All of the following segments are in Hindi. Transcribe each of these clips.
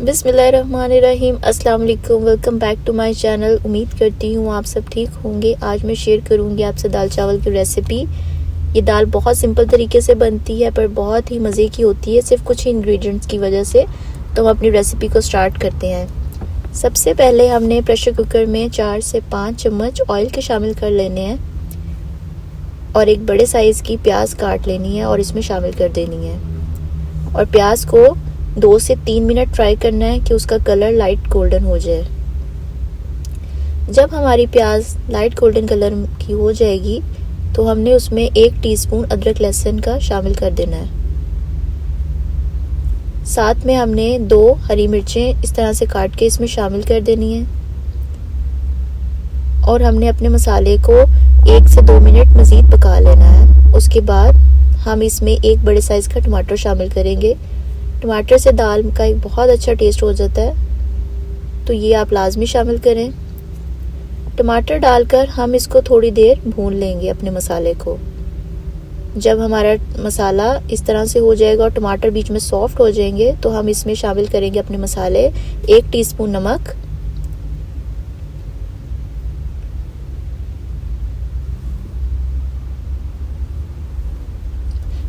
बिस्मिल्लाहिर्रहमानिर्रहीम। अस्सलाम वालेकुम। Welcome back to my channel. उम्मीद करती हूँ आप सब ठीक होंगे। आज मैं शेयर करूँगी आपसे दाल चावल की रेसिपी। ये दाल बहुत सिंपल तरीके से बनती है पर बहुत ही मज़े की होती है, सिर्फ कुछ ही इंग्रेडिएंट्स की वजह से। तो हम अपनी रेसिपी को स्टार्ट करते हैं। सबसे पहले हमने प्रेशर कुकर में 4 से 5 चम्मच ऑयल के शामिल कर लेने हैं और एक बड़े साइज़ की प्याज काट लेनी है और इसमें शामिल कर देनी है। और प्याज को 2 से 3 मिनट फ्राई करना है कि उसका कलर लाइट गोल्डन हो जाए। जब हमारी प्याज लाइट गोल्डन कलर की हो जाएगी तो हमने उसमें 1 टीस्पून अदरक लहसुन का शामिल कर देना है। साथ में हमने 2 हरी मिर्चें इस तरह से काट के इसमें शामिल कर देनी है और हमने अपने मसाले को 1 से 2 मिनट मज़ीद पका लेना है। उसके बाद हम इसमें एक बड़े साइज़ का टमाटर शामिल करेंगे। टमाटर से दाल का एक बहुत अच्छा टेस्ट हो जाता है, तो ये आप लाजमी शामिल करें। टमाटर डालकर हम इसको थोड़ी देर भून लेंगे अपने मसाले को। जब हमारा मसाला इस तरह से हो जाएगा और टमाटर बीच में सॉफ्ट हो जाएंगे तो हम इसमें शामिल करेंगे अपने मसाले। 1 टीस्पून नमक,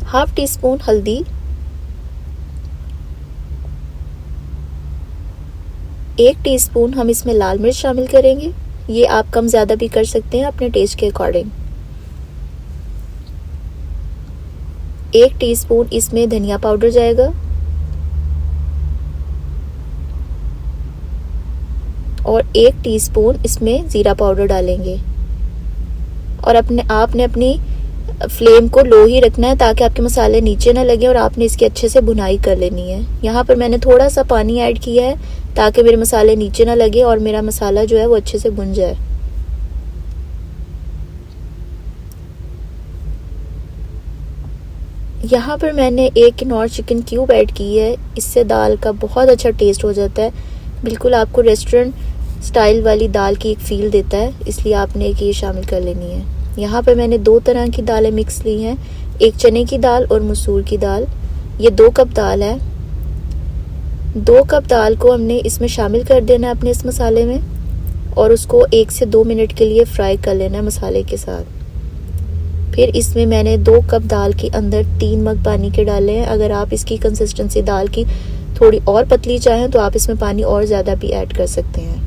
हाफ टी स्पून हल्दी, 1 टीस्पून हम इसमें लाल मिर्च शामिल करेंगे। ये आप कम ज़्यादा भी कर सकते हैं अपने टेस्ट के अकॉर्डिंग। 1 टीस्पून इसमें धनिया पाउडर जाएगा और 1 टीस्पून इसमें ज़ीरा पाउडर डालेंगे। और आपने अपनी फ्लेम को लो ही रखना है ताकि आपके मसाले नीचे ना लगे और आपने इसकी अच्छे से भुनाई कर लेनी है। यहाँ पर मैंने थोड़ा सा पानी ऐड किया है ताकि मेरे मसाले नीचे ना लगे और मेरा मसाला जो है वो अच्छे से भुन जाए। यहाँ पर मैंने 1 किनौर चिकन क्यूब ऐड की है। इससे दाल का बहुत अच्छा टेस्ट हो जाता है, बिल्कुल आपको रेस्टोरेंट स्टाइल वाली दाल की एक फील देता है, इसलिए आपने ये शामिल कर लेनी है। यहाँ पे मैंने 2 तरह की दालें मिक्स ली हैं, एक चने की दाल और मसूर की दाल। ये 2 कप दाल है। 2 कप दाल को हमने इसमें शामिल कर देना है अपने इस मसाले में और उसको 1 से 2 मिनट के लिए फ्राई कर लेना है मसाले के साथ। फिर इसमें मैंने 2 कप दाल के अंदर 3 मग पानी के डाले हैं। अगर आप इसकी कंसिस्टेंसी दाल की थोड़ी और पतली चाहें तो आप इसमें पानी और ज़्यादा भी ऐड कर सकते हैं।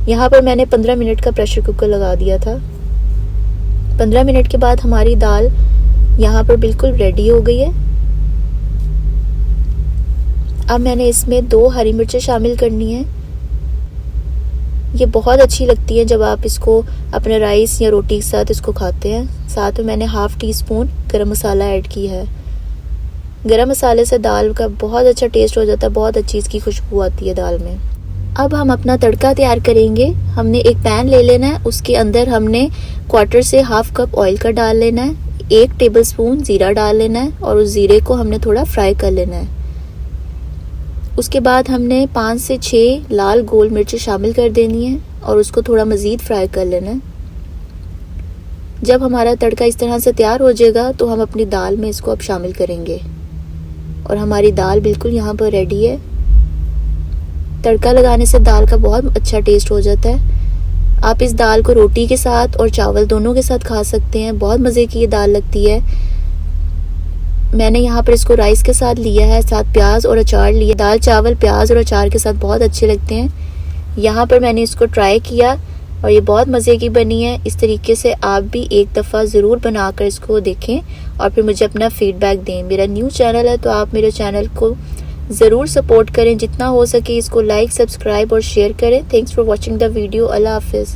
यहाँ पर मैंने 15 मिनट का प्रेशर कुकर लगा दिया था। 15 मिनट के बाद हमारी दाल यहाँ पर बिल्कुल रेडी हो गई है। अब मैंने इसमें 2 हरी मिर्चें शामिल करनी है। ये बहुत अच्छी लगती है जब आप इसको अपने राइस या रोटी के साथ इसको खाते हैं। साथ में मैंने हाफ टी स्पून गरम मसाला ऐड किया है। गरम मसाले से दाल का बहुत अच्छा टेस्ट हो जाता है, बहुत अच्छी इसकी खुशबू आती है दाल में। अब हम अपना तड़का तैयार करेंगे। हमने एक पैन ले लेना है, उसके अंदर हमने 1/4 से हाफ कप ऑयल का डाल लेना है। 1 टेबलस्पून ज़ीरा डाल लेना है और उस ज़ीरे को हमने थोड़ा फ्राई कर लेना है। उसके बाद हमने 5 से 6 लाल गोल मिर्ची शामिल कर देनी है और उसको थोड़ा मज़ीद फ्राई कर लेना है। जब हमारा तड़का इस तरह से तैयार हो जाएगा तो हम अपनी दाल में इसको अब शामिल करेंगे और हमारी दाल बिल्कुल यहाँ पर रेडी है। तड़का लगाने से दाल का बहुत अच्छा टेस्ट हो जाता है। आप इस दाल को रोटी के साथ और चावल दोनों के साथ खा सकते हैं। बहुत मज़े की ये दाल लगती है। मैंने यहाँ पर इसको राइस के साथ लिया है, साथ प्याज और अचार लिया। दाल चावल प्याज और अचार के साथ बहुत अच्छे लगते हैं। यहाँ पर मैंने इसको ट्राई किया और ये बहुत मज़े की बनी है। इस तरीके से आप भी एक दफ़ा ज़रूर बनाकर इसको देखें और फिर मुझे अपना फीडबैक दें। मेरा न्यू चैनल है तो आप मेरे चैनल को ज़रूर सपोर्ट करें, जितना हो सके इसको लाइक, सब्सक्राइब और शेयर करें। Thanks for watching the video. अल्लाह हाफिज़।